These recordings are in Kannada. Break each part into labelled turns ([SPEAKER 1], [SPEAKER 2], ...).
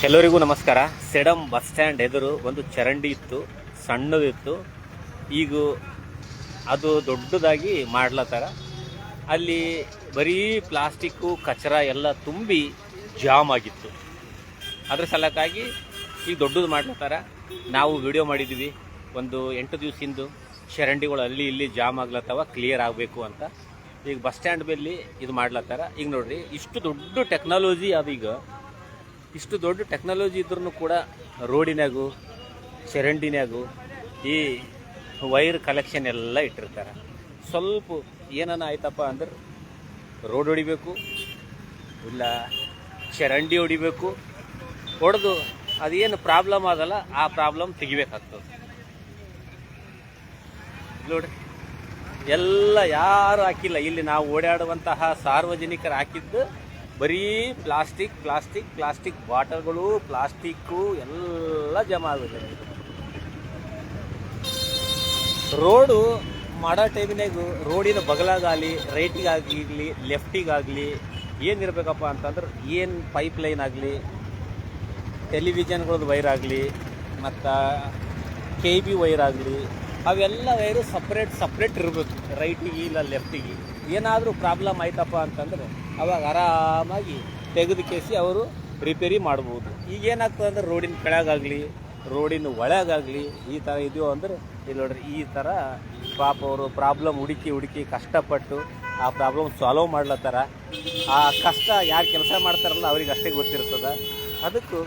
[SPEAKER 1] ಎಲ್ಲರಿಗೂ ನಮಸ್ಕಾರ. ಸೇಡಂ ಬಸ್ ಸ್ಟ್ಯಾಂಡ್ ಎದುರು ಒಂದು ಚರಂಡಿ ಇತ್ತು, ಸಣ್ಣದಿತ್ತು. ಈಗ ಅದು ದೊಡ್ಡದಾಗಿ ಮಾಡ್ಲತ್ತಾರ. ಅಲ್ಲಿ ಬರೀ ಪ್ಲಾಸ್ಟಿಕ್ಕು ಕಚರ ಎಲ್ಲ ತುಂಬಿ ಜಾಮ್ ಆಗಿತ್ತು. ಅದ್ರ ಸಲಕ್ಕಾಗಿ ಈಗ ದೊಡ್ಡದು ಮಾಡ್ಲತ್ತಾರ. ನಾವು ವಿಡಿಯೋ ಮಾಡಿದ್ವಿ ಒಂದು 8 ದಿವಸದಿಂದ. ಚರಂಡಿಗಳು ಅಲ್ಲಿ ಇಲ್ಲಿ ಜಾಮ್ ಆಗ್ಲತ್ತವ, ಕ್ಲಿಯರ್ ಆಗಬೇಕು ಅಂತ. ಈಗ ಬಸ್ ಸ್ಟ್ಯಾಂಡ್ ಮೇಲೆ ಇದು ಮಾಡ್ಲತ್ತಾರ. ಈಗ ನೋಡ್ರಿ, ಇಷ್ಟು ದೊಡ್ಡ ಟೆಕ್ನಾಲಜಿ ಅದು. ಈಗ ಇಷ್ಟು ದೊಡ್ಡ ಟೆಕ್ನಾಲಜಿ ಇದ್ರೂ ಕೂಡ ರೋಡಿನಾಗೂ ಚರಂಡಿನಾಗೂ ಈ ವೈರ್ ಕಲೆಕ್ಷನ್ ಎಲ್ಲ ಇಟ್ಟಿರ್ತಾರೆ. ಸ್ವಲ್ಪ ಏನನ ಆಯ್ತಪ್ಪ ಅಂದ್ರೆ ರೋಡ್ ಹೊಡಿಬೇಕು, ಇಲ್ಲ ಚರಂಡಿ ಹೊಡಿಬೇಕು. ಹೊಡೆದು ಅದೇನು ಪ್ರಾಬ್ಲಮ್ ಆಗಲ್ಲ, ಆ ಪ್ರಾಬ್ಲಮ್ ತೆಗಿಬೇಕಾಗ್ತದೆ. ನೋಡ್ರಿ, ಎಲ್ಲ ಯಾರು ಹಾಕಿಲ್ಲ. ಇಲ್ಲಿ ನಾವು ಓಡಾಡುವಂತಹ ಸಾರ್ವಜನಿಕರು ಹಾಕಿದ್ದು ಬರೀ ಪ್ಲಾಸ್ಟಿಕ್ ಪ್ಲಾಸ್ಟಿಕ್ ಪ್ಲಾಸ್ಟಿಕ್ ಬಾಟಲ್ಗಳು, ಪ್ಲಾಸ್ಟಿಕ್ಕು ಎಲ್ಲ ಜಮಾ ಆಗುತ್ತೆ. ರೋಡು ಮಾಡೋ ಟೈಮಿನಾಗ ರೋಡಿನ ಬಗಲಾಗಲಿ, ರೈಟಿಗಾಗಲಿ, ಲೆಫ್ಟಿಗಾಗಲಿ ಏನಿರಬೇಕಪ್ಪ ಅಂತಂದ್ರೆ, ಏನು ಪೈಪ್ ಲೈನ್ ಆಗಲಿ, ಟೆಲಿವಿಷನ್ಗಳದ್ದು ವೈರ್ ಆಗಲಿ, ಮತ್ತು KB ವೈರ್ ಆಗಲಿ, ಅವೆಲ್ಲ ವೈರು ಸಪ್ರೇಟ್ ಇರಬೇಕು. ರೈಟಿಗೆ ಇಲ್ಲ ಲೆಫ್ಟಿಗೆ. ಏನಾದರೂ ಪ್ರಾಬ್ಲಮ್ ಆಯ್ತಪ್ಪ ಅಂತಂದ್ರೆ ಅವಾಗ ಆರಾಮಾಗಿ ತೆಗೆದು ಕೇಸಿ ಅವರು ರಿಪೇರಿ ಮಾಡ್ಬೋದು. ಈಗೇನಾಗ್ತದೆ ಅಂದ್ರೆ ರೋಡಿನ ಕೆಳಗಾಗಲಿ, ರೋಡಿನ ಒಳಗಾಗಲಿ ಈ ಥರ ಇದೆಯೋ ಅಂದ್ರೆ ಇಲ್ಲಿ ನೋಡ್ರಿ, ಈ ಥರ ಪಾಪ ಅವರು ಪ್ರಾಬ್ಲಮ್ ಹುಡುಕಿ ಕಷ್ಟಪಟ್ಟು ಆ ಪ್ರಾಬ್ಲಮ್ ಸಾಲ್ವ್ ಮಾಡ್ಲತ್ತಾರ. ಆ ಕಷ್ಟ ಯಾರು ಕೆಲಸ ಮಾಡ್ತಾರಲ್ಲ ಅವ್ರಿಗೆ ಅಷ್ಟೇ ಗೊತ್ತಿರ್ತದೆ. ಅದಕ್ಕೂ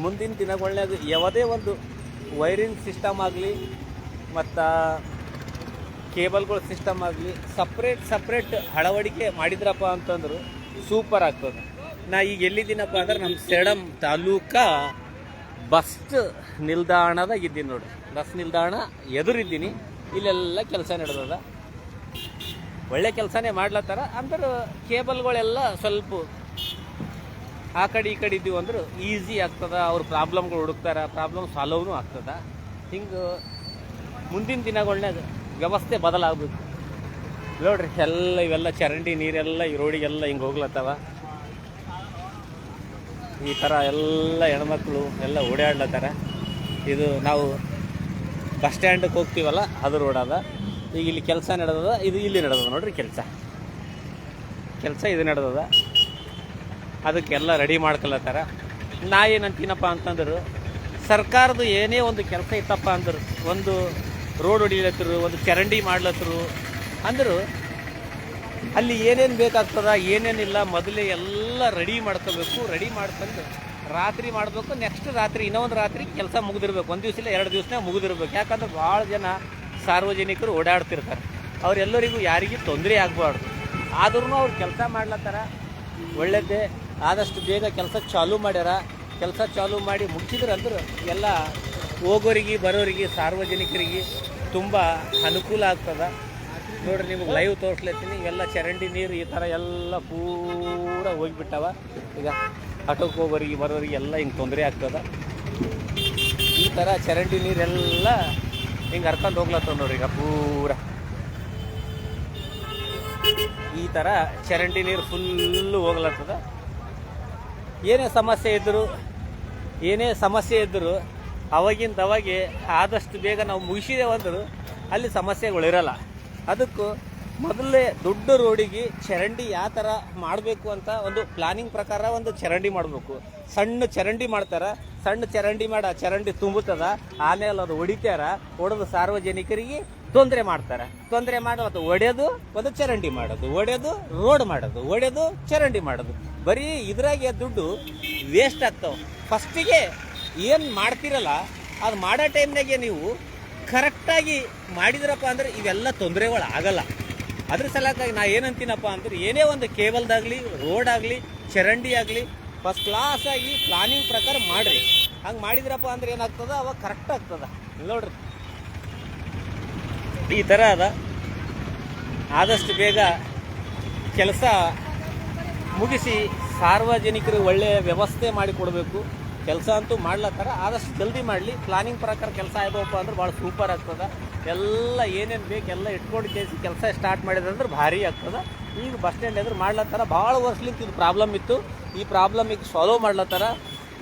[SPEAKER 1] ಮುಂದಿನ ದಿನಗಳನ್ಯಾಗ ಯಾವುದೇ ಒಂದು ವೈರಿಂಗ್ ಸಿಸ್ಟಮ್ ಆಗಲಿ ಮತ್ತು ಕೇಬಲ್ಗಳ ಸಿಸ್ಟಮ್ ಆಗಲಿ ಸಪ್ರೇಟ್ ಅಳವಡಿಕೆ ಮಾಡಿದ್ರಪ್ಪ ಅಂತಂದ್ರೆ ಸೂಪರ್ ಆಗ್ತದೆ. ನಾ ಈಗ ಎಲ್ಲಿದ್ದೀನಪ್ಪ ಅಂದ್ರೆ ನಮ್ಮ ಸೇಡಂ ತಾಲೂಕಾ ಬಸ್ ನಿಲ್ದಾಣದಾಗ ಇದ್ದೀನಿ ನೋಡ್ರಿ. ಬಸ್ ನಿಲ್ದಾಣ ಎದುರಿದ್ದೀನಿ. ಇಲ್ಲೆಲ್ಲ ಕೆಲಸ ನಡೆದದ, ಒಳ್ಳೆ ಕೆಲಸನೇ ಮಾಡ್ಲತ್ತಾರ. ಅಂದ್ರೆ ಕೇಬಲ್ಗಳೆಲ್ಲ ಸ್ವಲ್ಪ ಆ ಕಡೆ ಈ ಕಡೆ ಇದ್ದೀವಿ ಅಂದ್ರೆ ಈಸಿ ಆಗ್ತದೆ. ಅವ್ರ ಪ್ರಾಬ್ಲಮ್ಗಳು ಹುಡುಕ್ತಾರೆ, ಪ್ರಾಬ್ಲಮ್ ಸಾಲ್ವ್ನೂ ಆಗ್ತದೆ. ಹಿಂಗೆ ಮುಂದಿನ ದಿನಗಳನ್ಯಾಗ ವ್ಯವಸ್ಥೆ ಬದಲಾಗಬೇಕು ನೋಡ್ರಿ. ಎಲ್ಲ ಇವೆಲ್ಲ ಚರಂಡಿ ನೀರೆಲ್ಲ ಈ ರೋಡಿಗೆಲ್ಲ ಹಿಂಗೆ ಹೋಗ್ಲತ್ತವ. ಈ ಥರ ಎಲ್ಲ ಹೆಣ್ಮಕ್ಳು ಎಲ್ಲ ಓಡಾಡ್ಲತ್ತಾರ. ಇದು ನಾವು ಬಸ್ ಸ್ಟ್ಯಾಂಡಿಗೆ ಹೋಗ್ತೀವಲ್ಲ, ಅದು ರೋಡ್ ಅದ. ಈಗ ಇಲ್ಲಿ ಕೆಲಸ ನಡೆದದ, ಇದು ಇಲ್ಲಿ ನಡೆದದ ನೋಡ್ರಿ. ಕೆಲಸ ಇದು ನಡೆದದ. ಅದಕ್ಕೆಲ್ಲ ರೆಡಿ ಮಾಡ್ಕೊಳತ್ತಾರ. ನಾ ಏನಂತೀನಪ್ಪ ಅಂತಂದ್ರೆ, ಸರ್ಕಾರದ ಏನೇ ಒಂದು ಕೆಲಸ ಇತ್ತಪ್ಪ ಅಂದ್ರೆ, ಒಂದು ರೋಡ್ ಹೊಡಿಲತ್ತರು, ಒಂದು ಚರಂಡಿ ಮಾಡ್ಲತ್ತರು ಅಂದರು, ಅಲ್ಲಿ ಏನೇನು ಬೇಕಾಗ್ತದ ಏನೇನಿಲ್ಲ ಮೊದಲೇ ಎಲ್ಲ ರೆಡಿ ಮಾಡ್ಕೋಬೇಕು. ರೆಡಿ ಮಾಡ್ಕೊಂಡು ರಾತ್ರಿ ಮಾಡಬೇಕು. ನೆಕ್ಸ್ಟ್ ರಾತ್ರಿ ಇನ್ನೊಂದು ರಾತ್ರಿ ಕೆಲಸ ಮುಗಿದಿರ್ಬೇಕು. ಒಂದು ದಿವಸ ಇಲ್ಲ 2 ದಿವಸನೇ ಮುಗಿದಿರ್ಬೇಕು. ಯಾಕಂದ್ರೆ ಭಾಳ ಜನ ಸಾರ್ವಜನಿಕರು ಓಡಾಡ್ತಿರ್ತಾರೆ. ಅವರೆಲ್ಲರಿಗೂ ಯಾರಿಗೂ ತೊಂದರೆ ಆಗಬಾರ್ದು. ಆದ್ರೂ ಅವ್ರು ಕೆಲಸ ಮಾಡ್ಲತ್ತಾರ, ಒಳ್ಳೆಯದೇ. ಆದಷ್ಟು ಬೇಗ ಕೆಲಸ ಚಾಲೂ ಮಾಡ್ಯಾರ. ಕೆಲಸ ಚಾಲೂ ಮಾಡಿ ಮುಗಿಸಿದ್ರೆ ಅಂದ್ರೆ ಎಲ್ಲ ಹೋಗೋರಿಗೆ ಬರೋರಿಗೆ ಸಾರ್ವಜನಿಕರಿಗೆ ತುಂಬ ಅನುಕೂಲ ಆಗ್ತದೆ. ನೋಡ್ರಿ, ನಿಮಗೆ ಲೈವ್ ತೋರಿಸ್ಲತ್ತೀನಿ. ಇವೆಲ್ಲ ಚರಂಡಿ ನೀರು ಈ ಥರ ಎಲ್ಲ ಪೂರ ಹೋಗಿಬಿಟ್ಟವ. ಈಗ ಆಟೋಕ್ಕೆ ಹೋಗೋರಿಗೆ ಬರೋರಿಗೆ ಎಲ್ಲ ಹಿಂಗೆ ತೊಂದರೆ ಆಗ್ತದೆ. ಈ ಥರ ಚರಂಡಿ ನೀರೆಲ್ಲ ಹಿಂಗೆ ಹರ್ಕೊಂಡು ಹೋಗ್ಲತ್ತವ ನೋಡ್ರಿ. ಈಗ ಪೂರ ಈ ಥರ ಚರಂಡಿ ನೀರು ಫುಲ್ಲು ಹೋಗ್ಲತ್ತದ. ಏನೇ ಸಮಸ್ಯೆ ಇದ್ದರೂ ಅವಾಗಿಂದ ಅವಾಗೆ ಆದಷ್ಟು ಬೇಗ ನಾವು ಮುಗಿಸಿದೇವಂದ್ರೆ ಅಲ್ಲಿ ಸಮಸ್ಯೆಗಳಿರಲ್ಲ. ಅದಕ್ಕೂ ಮೊದಲೇ ದೊಡ್ಡ ರೋಡಿಗೆ ಚರಂಡಿ ಯಾವ ಥರ ಮಾಡಬೇಕು ಅಂತ ಒಂದು ಪ್ಲಾನಿಂಗ್ ಪ್ರಕಾರ ಒಂದು ಚರಂಡಿ ಮಾಡಬೇಕು. ಸಣ್ಣ ಚರಂಡಿ ಮಾಡ್ತಾರೆ, ಸಣ್ಣ ಚರಂಡಿ ಮಾಡಿ ಆ ಚರಂಡಿ ತುಂಬುತ್ತದ. ಆಮೇಲೆ ಅದು ಹೊಡೆದು ಸಾರ್ವಜನಿಕರಿಗೆ ತೊಂದರೆ ಮಾಡ್ತಾರೆ. ತೊಂದರೆ ಮಾಡಿ ಅದು ಒಡೆಯೋದು, ಒಂದು ಚರಂಡಿ ಮಾಡೋದು, ಒಡೆಯೋದು ರೋಡ್ ಮಾಡೋದು, ಒಡೆಯೋದು ಚರಂಡಿ ಮಾಡೋದು. ಬರೀ ಇದ್ರಾಗೆ ದುಡ್ಡು ವೇಸ್ಟ್ ಆಗ್ತಾವೆ. ಫಸ್ಟಿಗೆ ಏನು ಮಾಡ್ತಿರಲ್ಲ ಅದು ಮಾಡೋ ಟೈಮ್ನಾಗೆ ನೀವು ಕರೆಕ್ಟಾಗಿ ಮಾಡಿದ್ರಪ್ಪ ಅಂದ್ರೆ ಇವೆಲ್ಲ ತೊಂದರೆಗಳು ಆಗಲ್ಲ. ಅದ್ರ ಸಲಕ್ಕಾಗಿ ನಾ ಏನಂತೀನಪ್ಪ ಅಂದ್ರೆ, ಏನೇ ಒಂದು ಕೇಬಲ್ದಾಗಲಿ, ರೋಡ್ ಆಗಲಿ, ಚರಂಡಿ ಆಗಲಿ ಫಸ್ಟ್ ಕ್ಲಾಸಾಗಿ ಪ್ಲಾನಿಂಗ್ ಪ್ರಕಾರ ಮಾಡಿರಿ. ಹಂಗೆ ಮಾಡಿದ್ರಪ್ಪ ಅಂದ್ರೆ ಏನಾಗ್ತದ, ಅವಾಗ ಕರೆಕ್ಟ್ ಆಗ್ತದ. ನೋಡ್ರಿ, ಈ ಥರ ಅದ. ಆದಷ್ಟು ಬೇಗ ಕೆಲಸ ಮುಗಿಸಿ ಸಾರ್ವಜನಿಕರು ಒಳ್ಳೆಯ ವ್ಯವಸ್ಥೆ ಮಾಡಿಕೊಡ್ಬೇಕು. ಕೆಲಸ ಅಂತೂ ಮಾಡ್ಲತ್ತಾರ, ಆದಷ್ಟು ಜಲ್ದಿ ಮಾಡಲಿ. ಪ್ಲಾನಿಂಗ್ ಪ್ರಕಾರ ಕೆಲಸ ಆಯ್ತಪ್ಪ ಅಂದ್ರೆ ಭಾಳ ಸೂಪರ್ ಆಗ್ತದೆ. ಎಲ್ಲ ಏನೇನು ಬೇಕು ಎಲ್ಲ ಇಟ್ಕೊಂಡು ಕೇಸಿ ಕೆಲಸ ಸ್ಟಾರ್ಟ್ ಮಾಡಿದ್ರೆ ಭಾರಿ ಆಗ್ತದೆ. ಈಗ ಬಸ್ ಸ್ಟ್ಯಾಂಡ್ ಎದುರು ಮಾಡ್ಲತ್ತಾರ. ಭಾಳ ವರ್ಷಲಿಂತ ಇದು ಪ್ರಾಬ್ಲಮ್ ಇತ್ತು. ಈ ಪ್ರಾಬ್ಲಮ್ ಈಗ ಸಾಲ್ವ್ ಮಾಡ್ಲತ್ತಾರ.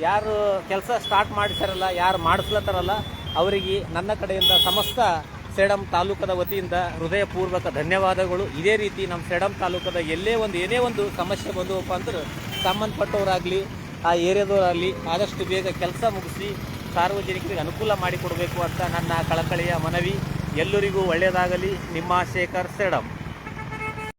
[SPEAKER 1] ಯಾರು ಕೆಲಸ ಸ್ಟಾರ್ಟ್ ಮಾಡಿಸ್ಯಾರಲ್ಲ, ಯಾರು ಮಾಡಿಸ್ಲತ್ತಾರಲ್ಲ, ಅವರಿಗೆ ನನ್ನ ಕಡೆಯಿಂದ ಸಮಸ್ತ ಸೇಡಂ ತಾಲೂಕದ ವತಿಯಿಂದ ಹೃದಯಪೂರ್ವಕ ಧನ್ಯವಾದಗಳು. ಇದೇ ರೀತಿ ನಮ್ಮ ಸೇಡಂ ತಾಲೂಕದ ಏನೇ ಒಂದು ಸಮಸ್ಯೆ ಬಂದವಪ್ಪ ಅಂದ್ರೆ ಸಂಬಂಧಪಟ್ಟವರಾಗಲಿ ಆ ಏರಿಯಾದವರಾಗಲಿ ಆದಷ್ಟು ಬೇಗ ಕೆಲಸ ಮುಗಿಸಿ ಸಾರ್ವಜನಿಕರಿಗೆ ಅನುಕೂಲ ಮಾಡಿಕೊಡಬೇಕು ಅಂತ ನನ್ನ ಕಳಕಳಿಯ ಮನವಿ. ಎಲ್ಲರಿಗೂ ಒಳ್ಳೆಯದಾಗಲಿ. ನಿಮ್ಮ ಶೇಖರ್ ಸೇಡಂ.